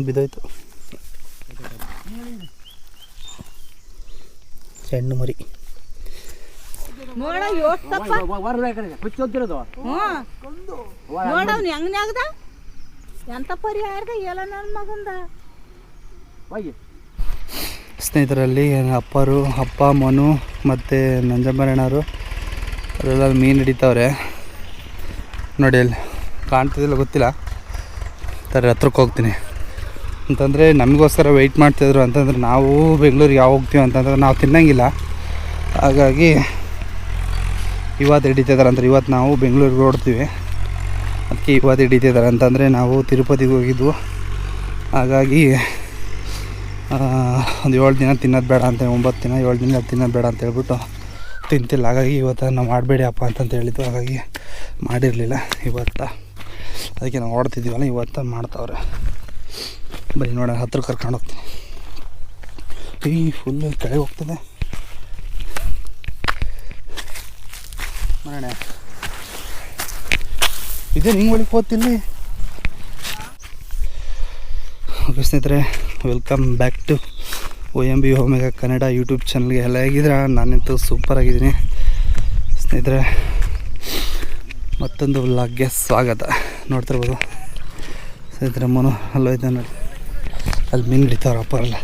ಬಿದ್ದೋಯ್ತು. ಹೆಣ್ಣು ಮರಿ ಸ್ನೇಹಿತರಲ್ಲಿ ಅಪ್ಪ ಮನು ಮತ್ತು ನಂಜಮ್ಮನವರು ಅವರೆಲ್ಲ ಮೀನು ಹಿಡಿತಾವ್ರೆ ನೋಡಿ. ಅಲ್ಲಿ ಕಾಣ್ತಿದ್ದಿಲ್ಲ ಗೊತ್ತಿಲ್ಲ, ಥರ ಹತ್ರಕ್ಕೆ ಹೋಗ್ತೀನಿ ಅಂತಂದರೆ ನಮಗೋಸ್ಕರ ವೆಯ್ಟ್ ಮಾಡ್ತಿದ್ರು. ಅಂತಂದರೆ ನಾವು ಬೆಂಗಳೂರಿಗೆ ಯಾವಾಗ ಹೋಗ್ತೀವಿ ಅಂತಂದ್ರೆ ನಾವು ತಿನ್ನಂಗಿಲ್ಲ, ಹಾಗಾಗಿ ಇವತ್ತು ಹಿಡಿತಿದ್ದಾರೆ ಅಂತಾರೆ. ಇವತ್ತು ನಾವು ಬೆಂಗಳೂರಿಗೆ ಓಡ್ತೀವಿ, ಅದಕ್ಕೆ ಇವತ್ತು ಹಿಡಿತಿದ್ದಾರೆ. ಅಂತಂದರೆ ನಾವು ತಿರುಪತಿಗೆ ಹೋಗಿದ್ವು, ಹಾಗಾಗಿ ಒಂದು 7 ದಿನ ತಿನ್ನೋದು ಬೇಡ ಅಂತ, 9 ದಿನ 7 ದಿನ ತಿನ್ನೋದು ಬೇಡ ಅಂತ ಹೇಳ್ಬಿಟ್ಟು ತಿಂತಿಲ್ಲ. ಹಾಗಾಗಿ ಇವತ್ತು ನಾವು ಮಾಡಬೇಡಿ ಅಪ್ಪ ಅಂತಂತ ಹೇಳಿದ್ದು, ಹಾಗಾಗಿ ಮಾಡಿರಲಿಲ್ಲ ಇವತ್ತು. ಅದಕ್ಕೆ ನಾವು ಓಡ್ತಿದ್ದೀವಲ್ಲ, ಇವತ್ತು ಮಾಡ್ತಾವ್ರೆ. ಬರೀ ನೋಡೋಣ, ಹತ್ರ ಕರ್ಕೊಂಡು ಹೋಗ್ತೀನಿ. ಫುಲ್ಲು ಕೆಳಗೆ ಹೋಗ್ತದೆ ಮರಣ. ಇದೇ ಹಿಂಗೆ ಒಳಗೆ ಹೋಗ್ತಿಲ್ಲಿ. ಓಕೆ ಸ್ನೇಹಿತರೆ, welcome back to OMB omega Kannada YouTube ಚಾನಲ್ಗೆ. ಎಲ್ಲ ಹೇಗಿದ್ರೆ ನಾನಂತೂ ಸೂಪರಾಗಿದ್ದೀನಿ ಸ್ನೇಹಿತರೆ. ಮತ್ತೊಂದು ವ್ಲಾಗ್ಗೆ ಸ್ವಾಗತ. ನೋಡ್ತಿರ್ಬೋದು ಸ್ನೇಹಿತರೆ, ಮನು ಅಲ್ಲೋಯ್ತು ನೋಡಿ, ಅಲ್ಲಿ ಮೀನು ಹಿಡಿತಾವ್ರ ಅಪ್ಪರೆಲ್ಲ.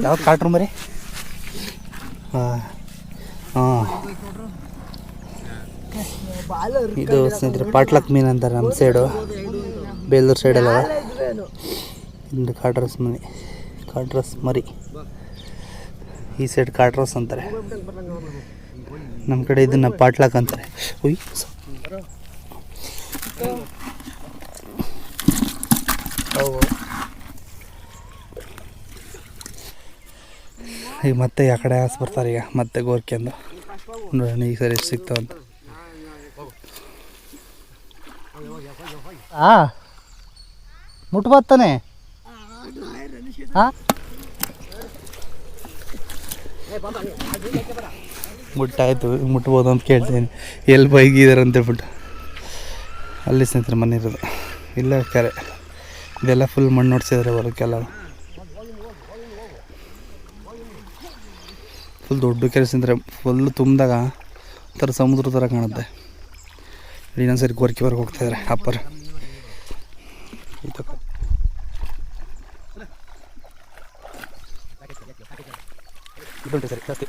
ಯಾವ್ದು ಕಾಟ್ರು ಮರಿ? ಇದು ಸ್ನೇಹಿತರೆ ಪಾಟ್ಲಕ್ ಮೀನು ಅಂತಾರೆ ನಮ್ಮ ಸೈಡು, ಬೇಲೂರು ಸೈಡಲ್ಲ. ಇದು ಕಾಟ್ರಸ್ ಮರಿ, ಈ ಸೈಡ್ ಕಾಟ್ರಸ್ ಅಂತಾರೆ, ನಮ್ಮ ಕಡೆ ಇದನ್ನು ಪಾಟ್ಲಕ್ ಅಂತಾರೆ. ಈಗ ಮತ್ತೆ ಆ ಕಡೆ ಹಾಸ್ ಬರ್ತಾರೆ. ಈಗ ಮತ್ತೆ ಗೋರ್ಕೆಂದು ನೋಡೋಣ ಈ ಸರಿ ಎಷ್ಟು ಸಿಗ್ತಾವಂತ. ಮುಟ್ಬತ್ತಾನೆ. ಮುಟ್ಟಾಯ್ತು, ಮುಟ್ಬೋದು ಅಂತ ಕೇಳ್ತೀನಿ. ಎಲ್ಲಿ ಬೈಗಿದ್ದಾರೆ ಅಂತೇಳ್ಬಿಟ್ಟು. ಅಲ್ಲಿ ಸ್ನೇಹಿತರೆ ಮನೆ ಇರೋದು, ಇಲ್ಲ ಕೆರೆ. ಇದೆಲ್ಲ ಫುಲ್ ಮಣ್ಣು ನೋಡ್ಸಿದ್ರೆ ಹೊಲಕ್ಕೆಲ್ಲ. ಫುಲ್ ದೊಡ್ಡ ಕೆರೆ ಸ್ನೇಹಿತರೆ, ಫುಲ್ಲು ತುಂಬಿದಾಗ ಒಂಥರ ಸಮುದ್ರ ಥರ ಕಾಣುತ್ತೆ. ಇನ್ನೊಂದು ಸರಿ ಗೋರ್ಕಿವರೆಗೆ ಹೋಗ್ತಾಯಿದ್ದಾರೆ ಅಪ್ಪರು. ಸರಿ ಜಾಸ್ತಿ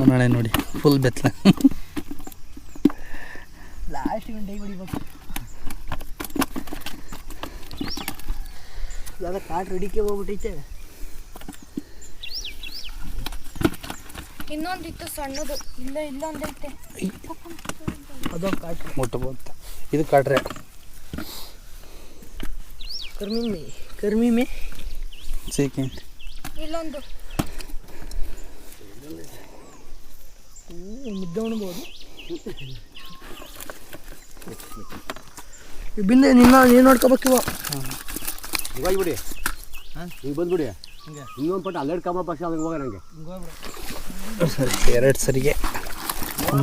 ಮನಾಳೆ ನೋಡಿ, ಫುಲ್ ಬೆತ್ತಲ. ಲಾಸ್ಟ್ ಗಂಟೆ ಹೊಡಿಬೇಕು. ಇವಾಗ ಕಾಟ್ ರೆಡಿಕೆ ಹೋಗ್ಬಿಟ್ಟೈತೆ. ಇನ್ನೊಂದಿತ್ತು ಸಣ್ಣದು, ಇಲ್ಲೊಂದೈತೆ. ಅದು ಕಾಟ್ ಮುಟ್ಟಬಹುದು. ಇದು ಕಾಟ್ರೆ ಕರ್ಮಿ ಸೆಕೆಂಡ್. ಇಲ್ಲೊಂದು ಮುದ್ದೆ ಉಣ್ಬೋದು. ಬಿಂದೆ ನೀನು ನೋಡ್ಕೋಬೇಕಿವ. ಇವಾಗ ಬಿಡಿ, ಈಗ ಬಂದ್ಬಿಡಿ. ಇನ್ನೊಂದು ಪಟ್ಟು ಅಲ್ಲೆರಡು ಕಬಾಬ್ ಪಕ್ಷ ಅಲ್ಲಿಗೆ ಹೋಗೋಣ. ನನಗೆ ಸರಿ 2 ಸರಿಗೆ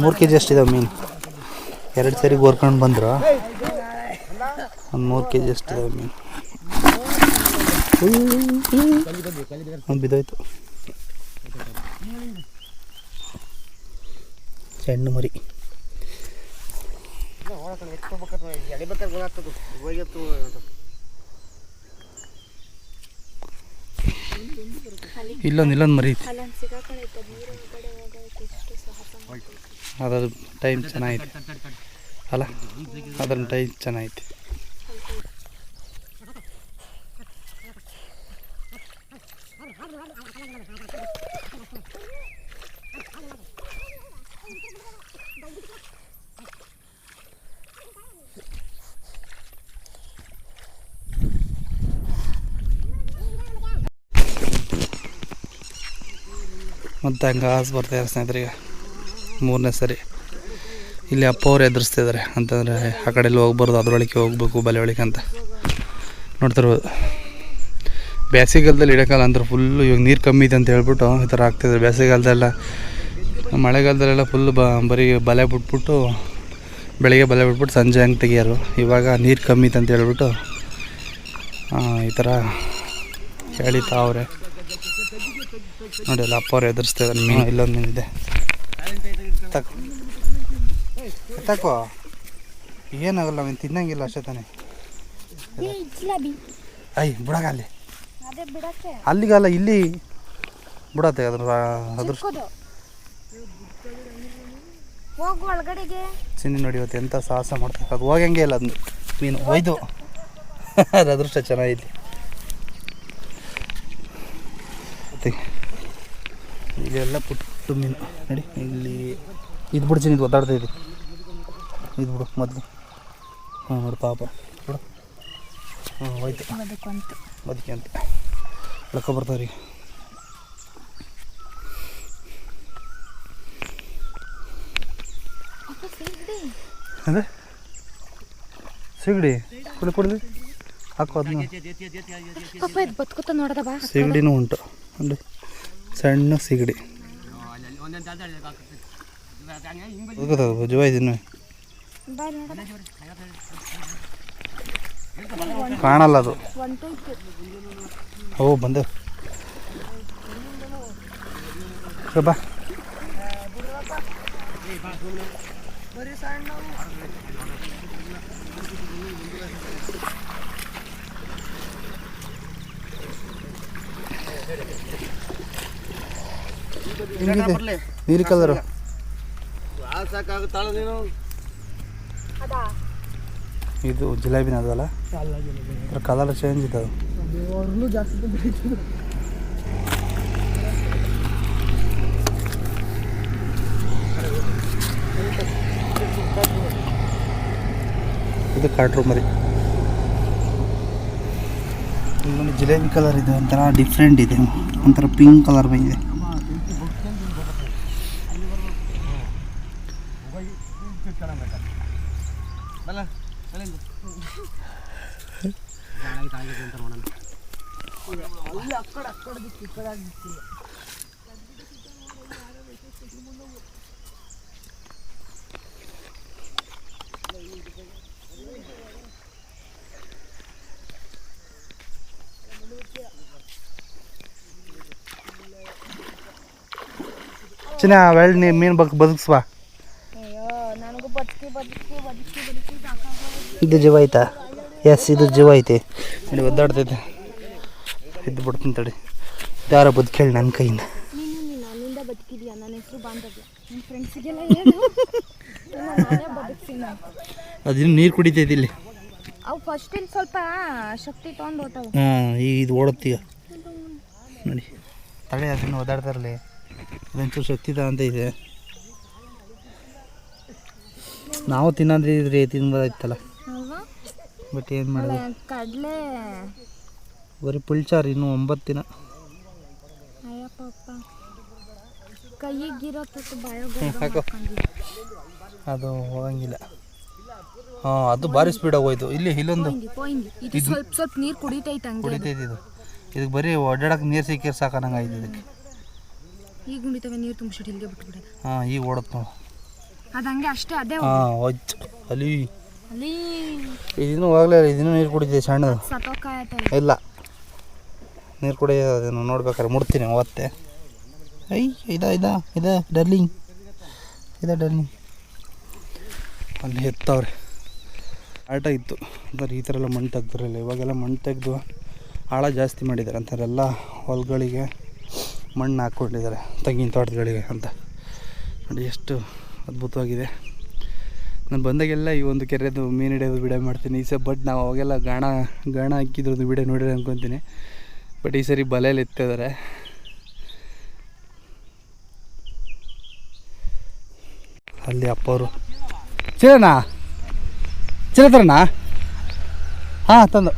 3 kg ಅಷ್ಟಿದಾವೆ ಮೀನು. 2 ಸರಿ ಗೋರ್ಕೊಂಡು ಬಂದರು. ಒಂದು 3 kg ಅಷ್ಟಿದಾವೆ ಮೀನು. ಒಂದು ಬಿದ್ದೋಯ್ತು. ಹೆಣ್ಣು ಮರಿ. ಇಲ್ಲೊಂದು ಮರಿ ಐತಿ. ಅದ್ರ ಟೈಮ್ ಚೆನ್ನಾಗೈತೆ ಅಲ್ಲ, ಅದ್ರ ಟೈಮ್ ಚೆನ್ನಾಗೈತೆ. ಮತ್ತು ಹಂಗಾಸ್ ಬರ್ತಾಯಿದ್ದಾರೆ ಸ್ನೇಹಿತರಿಗೆ 3ನೇ ಸರಿ. ಇಲ್ಲಿ ಅಪ್ಪ ಅವ್ರು ಎದುರಿಸ್ತಿದ್ದಾರೆ ಅಂತಂದರೆ ಆ ಕಡೆ ಎಲ್ಲ ಹೋಗ್ಬಾರ್ದು, ಅದರೊಳಗೆ ಹೋಗ್ಬೇಕು ಬಲೆ ಒಳಗೆ ಅಂತ ನೋಡ್ತಿರ್ಬೋದು. ಬೇಸಿಗೆಗಾಲದಲ್ಲಿ ಇಡೋಕ್ಕಲ್ಲ ಅಂದ್ರೆ ಫುಲ್ಲು ಇವಾಗ ನೀರು ಕಮ್ಮಿ ಇದೆ ಅಂತ ಹೇಳ್ಬಿಟ್ಟು ಈ ಥರ ಆಗ್ತಿದ್ದಾರೆ. ಬೇಸಿಗೆಗಾಲದೆಲ್ಲ ಮಳೆಗಾಲದಲ್ಲೆಲ್ಲ ಫುಲ್ಲು ಬರೀ ಬಲೆ ಬಿಟ್ಬಿಟ್ಟು ಬೆಳಿಗ್ಗೆ ಬಲೆ ಬಿಟ್ಬಿಟ್ಟು ಸಂಜೆ ಹಂಗೆ ತೆಗಿಯೋರು. ಇವಾಗ ನೀರು ಕಮ್ಮಿ ಇದೆ ಅಂತ ಹೇಳ್ಬಿಟ್ಟು ಈ ಥರ ಹೇಳಿತಾವ್ರೆ ನೋಡಿ. ಎಲ್ಲ ಅಪ್ಪ ಅವ್ರು ಎದುರಿಸ್ತಿದ್ದಾರೆ. ಮೀನು ಇಲ್ಲೊಂದು ಮೀನಿದೆ, ತಕೋ ಏನಾಗಲ್ಲ, ಅವನು ತಿನ್ನಂಗಿಲ್ಲ ಅಷ್ಟೇ ತಾನೆ. ಐ ಬಿಡಾಗ ಅಲ್ಲಿ ಅಲ್ಲಿಗಲ್ಲ, ಇಲ್ಲಿ ಬಿಡತ್ತೆ ಅದ್ರ ಚಿನ್ನಿ ನೋಡಿ ಇವತ್ತು ಎಂಥ ಸಾಹಸ ಮಾಡ್ತಾರೆ. ಅದು ಹೋಗಂಗೆ ಇಲ್ಲ ಅದು ಮೀನು ಒಯ್ದು ಅದು ಅದೃಷ್ಟ ಚೆನ್ನಾಗೈತಿ. ಮತ್ತೆ ಇಲ್ಲೆಲ್ಲ ಪುಟ್ಟು ಮೀನು ನೋಡಿ. ಇಲ್ಲಿ ಇದು ಬಿಡು ಚಿನ್ನಿ, ಇದು ಒದ್ದಾಡ್ತಾಯಿದೆ. ಇದು ಬಿಡು ಮೊದಲು. ಹಾಂ ನೋಡಿ ಪಾಪ ಬಿಡು. ಹಾಂ ಹೋಯ್ತು ಬದುಕಿ ಅಂತ ಹೇಳ್ಕೊಬರ್ತಾವ್ರಿ. ಅದೇ ಸಿಗಡಿ ಕುಡಿದು ಹಾಕೋ ಅದನ್ನ. ಸಿಗಡಿನೂ ಉಂಟು ನೋಡಿ, ಸಣ್ಣ ಸಿಗಡಿ ಜುವ ಇದನ್ನು ಕಾಣಲ್ಲ ಅದು. ಓ ಬಂದೆ ಬಾ. ನೀರು ಕಲರು ಇದು ಜಿಲೇಬಿನ ಅದಲ್ಲ, ಕಲರ್ ಚೇಂಜ್ ಇದೆ ಅದು. ಇದು ಕಾಟ್ರು ಮರಿ. ಇನ್ನೊಂದು ಜಿಲೇಬಿ ಕಲರ್ ಇದೆ, ಒಂಥರ ಡಿಫ್ರೆಂಟ್ ಇದೆ, ಒಂಥರ ಪಿಂಕ್ ಕಲರ್ ಬಂದಿದೆ. ಚಿನ್ನ ಬೆಳ್ಳಿ ಮೀನು ಬದುಕಿಸ್ಬಾ. ಇದು ಜೀವ ಐತಾ? ಎಸ್, ಇದು ಜೀವ ಐತೆ ನೋಡಿ, ಒದ್ದಾಡ್ತೈತೆ. ಇದ್ದು ಬಿಡ್ತೀನಿ ತಡಿ. ಯಾರ ಬದುಕೇಳಿ ನನ್ನ ಕೈಯಿಂದ. ಅದಿನ್ನು ನೀರು ಕುಡಿತೈತಿ ಇಲ್ಲಿ. ಸ್ವಲ್ಪ ಶಕ್ತಿ ತಗೊಂಡು ಹಾಂ, ಇದು ಓಡುತ್ತೀಗ ನೋಡಿ. ತಡೆ ಅದನ್ನು ಓದಾಡ್ತಾರಲ್ಲ, ಅದೊಂಚೂರು ಶಕ್ತಿ ಅಂತ ಇದೆ. ನಾವು ತಿನ್ನೋದಿದ್ರೆ ತಿನ್ಬೋದಾಯ್ತಲ್ಲ, ಬಟ್ ಏನು ಮಾಡೋದು. ಕಡಲೆ ಬರೀ ಪುಲ್ಚಾರು ಇನ್ನೂ 9 ದಿನ. ಅದು ಹೋಗಂಗಿಲ್ಲ. ಹಾಂ, ಅದು ಭಾರಿ ಸ್ಪೀಡಾಗಿ ಹೋಯ್ತು. ಇಲ್ಲೊಂದು ಸ್ವಲ್ಪ ನೀರು ಕುಡಿತೈತೆ, ಕುಡಿತೈತಿ. ಇದಕ್ಕೆ ಬರೀ ಓಡಾಡಕ್ಕೆ ನೀರು ಸಿಕ್ಕಿರ್ ಸಾಕಂಗೆ ಆಯ್ತು ಇದಕ್ಕೆ. ಈಗ ಕುಡಿತವೆ ನೀರು ತುಂಬಿಸಿಟ್ಟು ಇಲ್ಲಿಗೆ ಬಿಟ್ಬಿಡೋದು. ಹಾಂ, ಈಗ ಓಡತ್ತೆ ನಾವು ಅದು ಹಂಗೆ ಅಷ್ಟೇ. ಅದೇ ಹಾಂ, ಹೊಚ್ಚ ಅಲ್ಲಿ ಇದನ್ನು ಹೋಗ್ಲೇ ಇದನ್ನು ನೀರು ಕುಡಿತೈತೆ ಸಣ್ಣದು. ಇಲ್ಲ, ನೀರು ಕುಡಿಯೋದೇನು ನೋಡ್ಬೇಕಾರೆ ಮುಡ್ತೀನಿ ಅವತ್ತೆ. ಐ ಇದೆ ಡರ್ಲಿಂಗ್, ಡರ್ಲಿಂಗ್ ಅಲ್ಲಿ ಎತ್ತವ್ರೆ. ಆಟ ಇತ್ತು ಅಂದರೆ ಈ ಥರ ಎಲ್ಲ ಮಣ್ಣು ತೆಗ್ದಿರಲ್ಲ. ಇವಾಗೆಲ್ಲ ಮಣ್ಣು ತೆಗೆದು ಆಳ ಜಾಸ್ತಿ ಮಾಡಿದ್ದಾರೆ ಅಂತಾರೆಲ್ಲ. ಹೊಲಗಳಿಗೆ ಮಣ್ಣು ಹಾಕ್ಕೊಂಡಿದ್ದಾರೆ ತೆಂಗಿನ ತೋಟಗಳಿಗೆ ಅಂತ ನೋಡಿ, ಎಷ್ಟು ಅದ್ಭುತವಾಗಿದೆ. ನಾನು ಬಂದಾಗೆಲ್ಲ ಈ ಒಂದು ಕೆರೆದು ಮೀನು ಹಿಡಿಯೋದು ವಿಡಿಯೋ ಮಾಡ್ತೀನಿ. ಈ ಸರಿ ಬಟ್ ನಾವು ಅವಾಗೆಲ್ಲ ಗಾಣ ಹಾಕಿದ್ರದ್ದು ವಿಡಿಯೋ ನೋಡಿದ್ರೆ ಅಂದ್ಕೊತೀನಿ. ಬಟ್ ಈ ಸರಿ ಬಲೆಯಲ್ಲಿ ಎತ್ತಿದ್ದಾರೆ. ಅಲ್ಲಿ ಅಪ್ಪವರು ಚಿರನಾ ತರನಾ? ಹಾಂ, ತಂದು.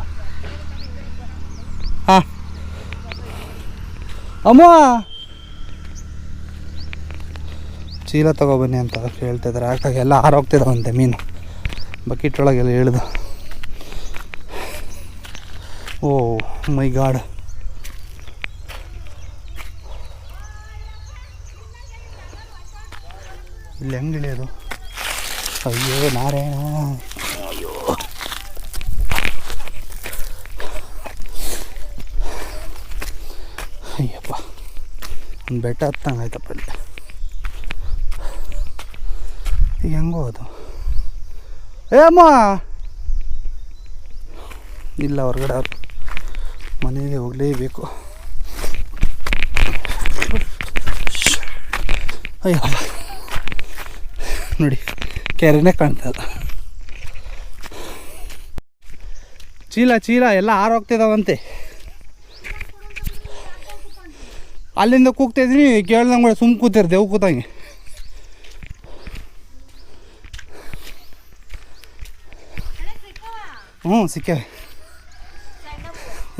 ಹಾಂ ಅಮ್ಮ, ಚೀಲ ತೊಗೊಬನ್ನಿ ಅಂತ ಹೇಳ್ತಿದ್ದಾರೆ. ಯಾಕಾಗಿ ಎಲ್ಲ ಆರೋಗ್ತಿದ್ದಾವಂತೆ ಮೀನು ಬಕೆಟ್ ಒಳಗೆಲ್ಲ ಇಳಿದು. ಓ ಮೈ ಗಾಡ್, ಇಲ್ಲಿ ಹೆಂಗೆ ಇಳಿಯೋದು? ಅಯ್ಯೋ ನಾರಾಯಣ, ಅಯ್ಯೋ ಅಯ್ಯಪ್ಪ, ಒಂದು ಬೆಟ್ಟ ಹತ್ತಂಗೆ ಆಯ್ತಪ್ಪ ಇಲ್ಲಿ. ಈಗ ಹೆಂಗೋ ಅದು ಅಮ್ಮ ಇಲ್ಲ, ಹೊರಗಡೆ ಅವ್ರು ಮನೆಗೆ ಹೋಗಲೇಬೇಕು. ಅಯ್ಯಪ್ಪ ನೋಡಿ, ಕೆರೆನೇ ಕಾಣ್ತದ. ಚೀಲ ಚೀಲ ಎಲ್ಲ ಆರೋಗ್ತಿದಾವಂತೆ. ಅಲ್ಲಿಂದ ಕೂಗ್ತಾಯಿದ್ದೀನಿ, ಕೇಳ್ದಂಗೆ ಕೂಡ ಸುಮ್ಮ ಕೂತಿರ್ ದೇವ್ ಕೂತಂಗೆ. ಹ್ಞೂ ಸಿಕ್ಕವೆ.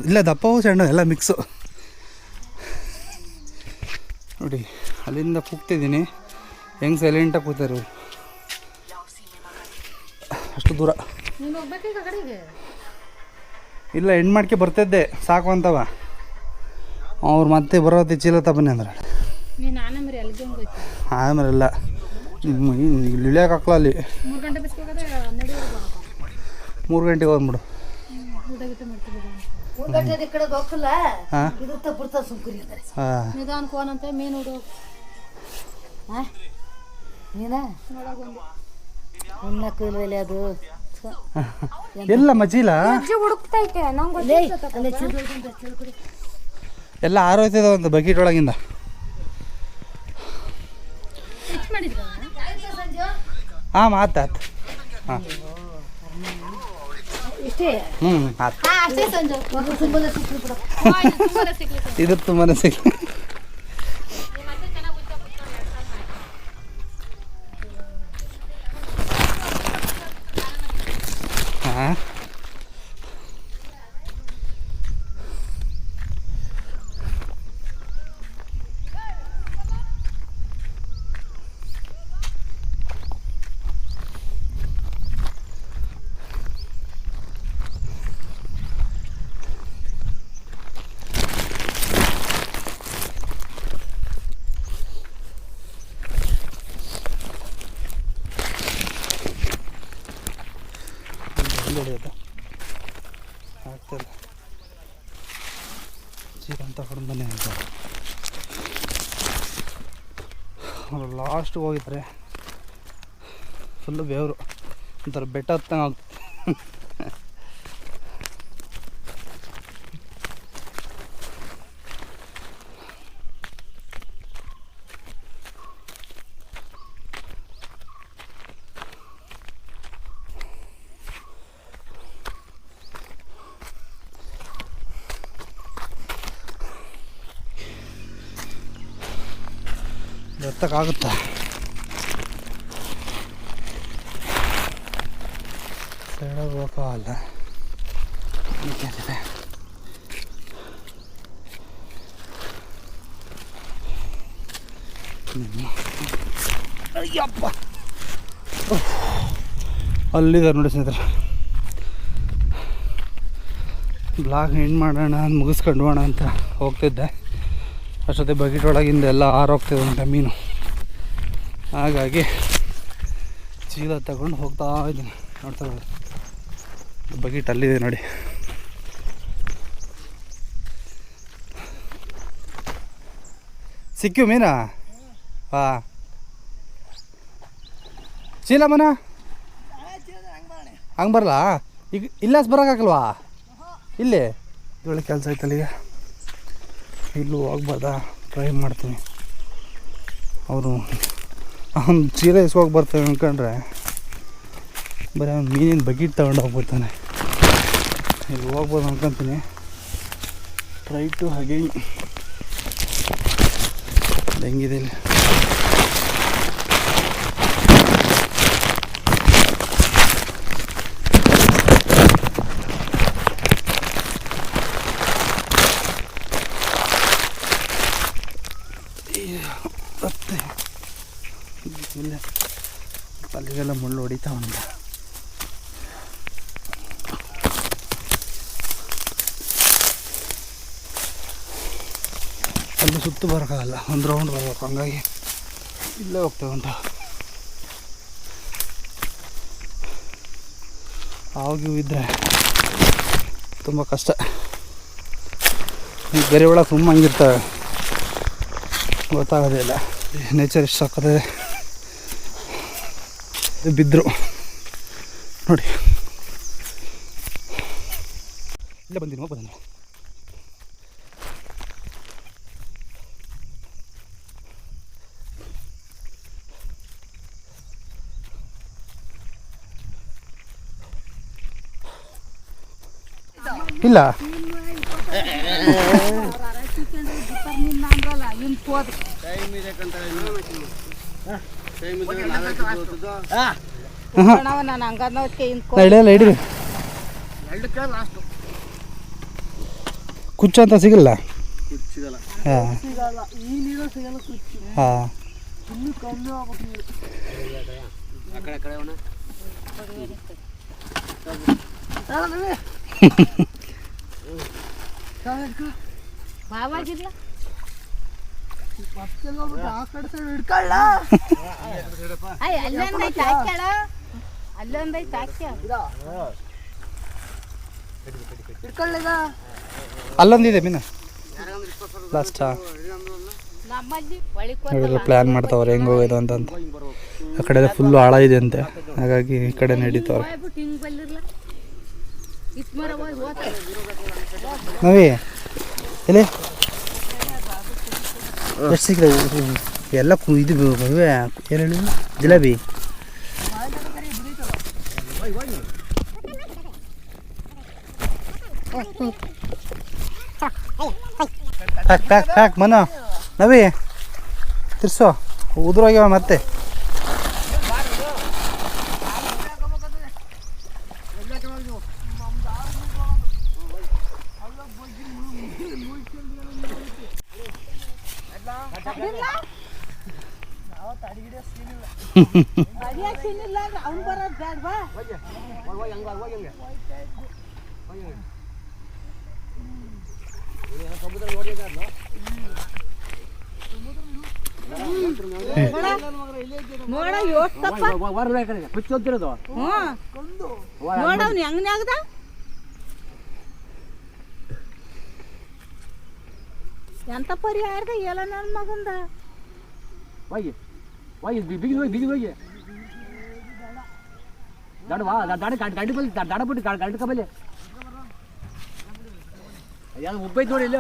ಇಲ್ಲ ದಪ್ಪವು ಸಣ್ಣ ಎಲ್ಲ ಮಿಕ್ಸು. ನೋಡಿ ಅಲ್ಲಿಂದ ಕೂಗ್ತಿದ್ದೀನಿ, ಹೆಂಗೆ ಸೈಲೆಂಟಾಗಿ ಕೂತಾರೆ ಇವರು. ಅಷ್ಟು ದೂರ ಇಲ್ಲ, ಹೆಣ್ಣು ಮಾಡ್ಕೆ ಬರ್ತಿದ್ದೆ ಸಾಕು ಅಂತವ. ಅವ್ರು ಮತ್ತೆ ಬರೋತಿ ಚೀಲ ತಪ್ಪನೆ ಅಂದ್ರೆ ಆಮೇಲೆ ಇಲ್ಲ ಇಳಿಯೋಕೆ ಹಾಕ್ಲ. ಅಲ್ಲಿ 3 ಗಂಟೆಗೆ ಹೋಗ್ಬಿಡು. ಎಲ್ಲ ಮಜೀಲ ಎಲ್ಲ ಆರೋಗ್ಯದ ಬಕೆಟ್ ಒಳಗಿಂದ. ಹಾಂ ಆತು ಆತು. ಹಾಂ ಹ್ಞೂ ಆತು. ಇದು ತುಂಬಾ ಸಿಗ್ಲಿ. ಹಾಂ ಆಗ್ತದೆ. ಚೀಲ ಅಂತ ಹೊಡೆದು ಬನ್ನಿ ಅಂತ ಅವರು ಲಾಸ್ಟ್ಗೆ ಹೋಗಿದ್ದಾರೆ. ಫುಲ್ಲು ಬೇವರು ಒಂಥರ ಬೆಟ್ಟ ಹತ್ತಂಗೆ ಆಗ್ತದೆ. ಎತ್ತಕ್ಕಾಗುತ್ತಾ? ಸೈಡಾಗಿ ಹೋಗಲ್ಲ. ಅಯ್ಯಪ್ಪ, ಅಲ್ಲಿದ್ದಾರೆ ನೋಡಿ ಸ್ನೇಹಿತರೆ. ಬ್ಲಾಗ್ ಎಂಡ್ ಮಾಡೋಣ ಮುಗಿಸ್ಕೊಂಡು ಹೋಗೋಣ ಅಂತ ಹೋಗ್ತಿದ್ದೆ. ಅಷ್ಟೊತ್ತೆ ಬಕೆಟ್ ಒಳಗಿಂದ ಎಲ್ಲ ಆರೋಗ್ತಿದೆ ಮೀನು. ಹಾಗಾಗಿ ಚೀಲ ತಗೊಂಡು ಹೋಗ್ತಾ ಇದ್ದೀನಿ. ನೋಡ್ತಾ ಬಕೆಟ್ ಅಲ್ಲಿದೆ ನೋಡಿ. ಸಿಕ್ಕು ಮೀನಾ? ಹಾಂ ಚೀಲ ಮನ ಹಂಗೆ ಬರಲ್ಲ. ಈಗ ಇಲ್ಲ ಬರೋಕ್ಕಾಗಲ್ವಾ? ಇಲ್ಲೇ ಒಳ್ಳೆ ಕೆಲಸ ಐತಲ್ಲ. ಈಗ ಇಲ್ಲೂ ಹೋಗ್ಬಾರ್ದಾ? ಟ್ರೈ ಮಾಡ್ತೀನಿ. ಅವರು ಅವ್ನು ಚೀಲ ಇಸ್ಕೋಗಿ ಬರ್ತಾನೆ ಅಂದ್ಕೊಂಡ್ರೆ ಬರೀ ಅವ್ನು ಮೀನಿನ ಬಕೆಟ್ ತಗೊಂಡು ಹೋಗ್ಬಿಡ್ತಾನೆ. ಇಲ್ಲಿ ಹೋಗ್ಬೋದು ಅಂದ್ಕೊತೀನಿ. Try to again. ಹೆಂಗಿದೆ ಇಲ್ಲಿ? ಮತ್ತೆ ಇಲ್ಲ ಅಲ್ಲಿಗೆಲ್ಲ ಮುಳ್ಳು ಹೊಡಿತಾ ಉಂಟ. ಅಲ್ಲಿ ಸುತ್ತು ಬರೋಕ್ಕಾಗಲ್ಲ, ಒಂದು ರೌಂಡ್ ಬರಬೇಕು, ಹಂಗಾಗಿ ಇಲ್ಲೇ ಹೋಗ್ತೇವೆ ಉಂಟ. ಆವಾಗಿವು ಇದ್ದರೆ ತುಂಬ ಕಷ್ಟ. ಈ ಬೇರೆ ಒಳಗೆ ತುಂಬ ಹಂಗಿರ್ತವೆ, ಗೊತ್ತಾಗೋದೇ ಇಲ್ಲ. ನೇಚರ್ ಎಷ್ಟು ಸಾಕತ್ತದೆ. ಬಿದ್ದರು ನೋಡಿ, ಇಲ್ಲೇ ಬಂದಿನಿ ಹೋಗ್ಬೋದಲ್ಲ. ಇಲ್ಲ ನಡೆಯಲ್ಲ, ಹಿಡಿರಿ. ಕುಚ್ಚು ಅಂತ ಸಿಗಲ್ಲ. ಹಾಂ ಹಾಂ ಅಲ್ಲೊಂದಿದೆ ಮೀನು ಲಾಸ್ಟಾ. ನೋಡಿಲ್ಲ ಪ್ಲ್ಯಾನ್ ಮಾಡ್ತಾವ್ರೆ ಹೆಂಗೆ ಹೋಗೋದು ಅಂತಂತ. ಆ ಕಡೆ ಎಲ್ಲ ಫುಲ್ಲು ಆಳ ಇದೆ ಅಂತೆ, ಹಾಗಾಗಿ ಈ ಕಡೆ ನಡೀತಾವ್ರೆ. ನವಿ ಎಲ್ಲಿ ಎಷ್ಟು ಸಿಕ್ಕಿದೆ ಎಲ್ಲ ಇದು ಏನು ಹೇಳಿ ಜಿಲೇಬಿ. ಪ್ಯಾಕ್ ಪ್ಯಾಕ್ ಪ್ಯಾಕ್ ಮನು ನವಿ ತಿರ್ಸೋ, ಉದುರೋಗ್ಯಾವ ಮತ್ತೆ. ಎಂತ ಪರಿಹಾರದ ಎಲ್ಲ ನನ್ನ ಮಗಂದ ಹೋಗಿ ಹೋಗಿ ಬಿಗಿ ಹೋಗಿ ಬಿಗಿ ಹೋಗಿ ದಾಡ ಬಾ ದಾಡ ಗಾಡಿ ಬಲ್ಲಿ ದಾಡ ಬಿಟ್ಟು ಗಾಡಿ ಕಬಲ್ಲಿ ಯಾರು ಒಬ್ಬೈತೆ ನೋಡಿ ಇಲ್ಲ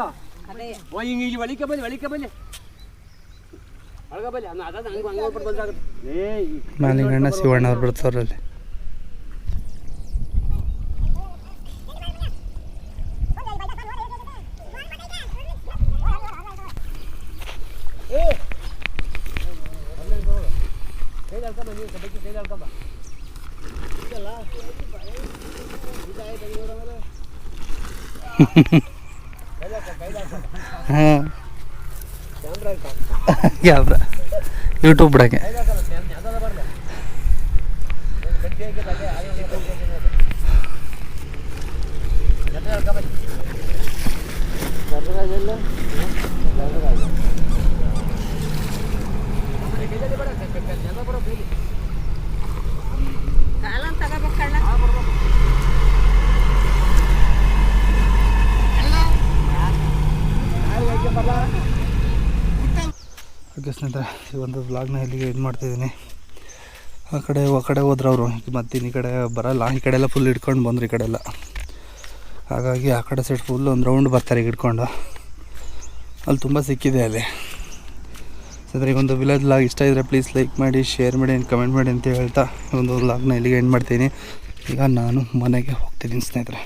ಓ ಹಿಂಗೆ ಇಲ್ಲಿ ಒಳಿಕೆ ಬಲ್ಲಿ ಅಳಗಬಲ್ಲಿ ಅದ ಹಂಗೆ ಹಂಗೆ ಬಂದಾಗುತ್ತೆ. ಮಾಲಿಂಗಣ್ಣ ಶಿವಣ್ಣ ಅವ್ರು ಬರ್ತಾವ್ರಲ್ಲಿ. ಹಾಂ ಕ್ಯಾಮ್ರಾ ಯೂಟ್ಯೂಬ್ ಬಿಡೋಕ್ಕೆ. ಓಕೆ ಸ್ನೇಹಿತರೆ, ಈ ಒಂದು ವ್ಲಾಗ್ನ ಇಲ್ಲಿಗೆ ಇದು ಮಾಡ್ತಿದ್ದೀನಿ. ಆ ಕಡೆ ಹೋದ್ರೆ ಅವರು ಮತ್ತೆ ಈ ಕಡೆ ಬರೋಲ್ಲ. ಈ ಕಡೆ ಎಲ್ಲ ಫುಲ್ ಹಿಡ್ಕೊಂಡು ಬಂದರು ಈ ಕಡೆ ಎಲ್ಲ. ಹಾಗಾಗಿ ಆ ಕಡೆ ಸೈಡ್ ಫುಲ್ ಒಂದು ರೌಂಡ್ ಬರ್ತಾರೆ ಈಗ ಹಿಡ್ಕೊಂಡು. ಅಲ್ಲಿ ತುಂಬ ಸಿಕ್ಕಿದೆ ಅಲ್ಲಿ. ಸ್ನೇಹಿತರೆ, ಈ ಒಂದು ವಿಲೇಜ್ ವ್ಲಾಗ್ ಇಷ್ಟ ಇದ್ದರೆ ಪ್ಲೀಸ್ ಲೈಕ್ ಮಾಡಿ, ಶೇರ್ ಮಾಡಿ, ಕಮೆಂಟ್ ಮಾಡಿ ಅಂತ ಹೇಳ್ತಾ ಒಂದು ವ್ಲಾಗ್ನ ಇಲ್ಲಿಗೆ ಎಂಡ್ ಮಾಡ್ತೀನಿ. ಈಗ ನಾನು ಮನೆಗೆ ಹೋಗ್ತಿದ್ದೀನಿ ಸ್ನೇಹಿತರೆ.